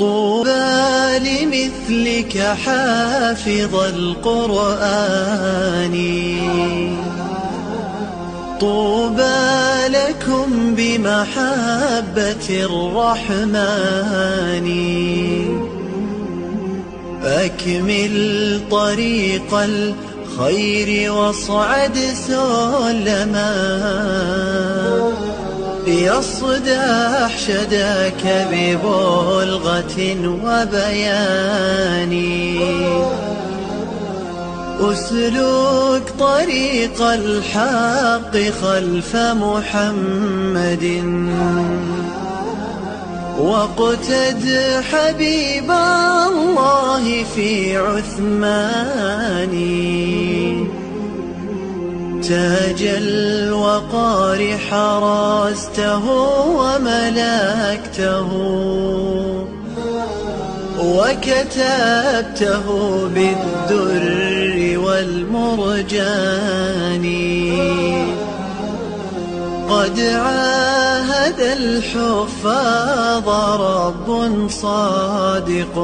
طوبى لمثلك حافظ القرآن، طوبى لكم بمحبة الرحمن. أكمل طريق الخير واصعد سلما، يصدح شداك ببلغة وبيان. أسلك طريق الحق خلف محمد، واقتد حبيب الله في عثمان. تاج الوقار حرسته وملكته، وكتبته بالدر والمرجان. قد عاهد الحفاظ رب صادق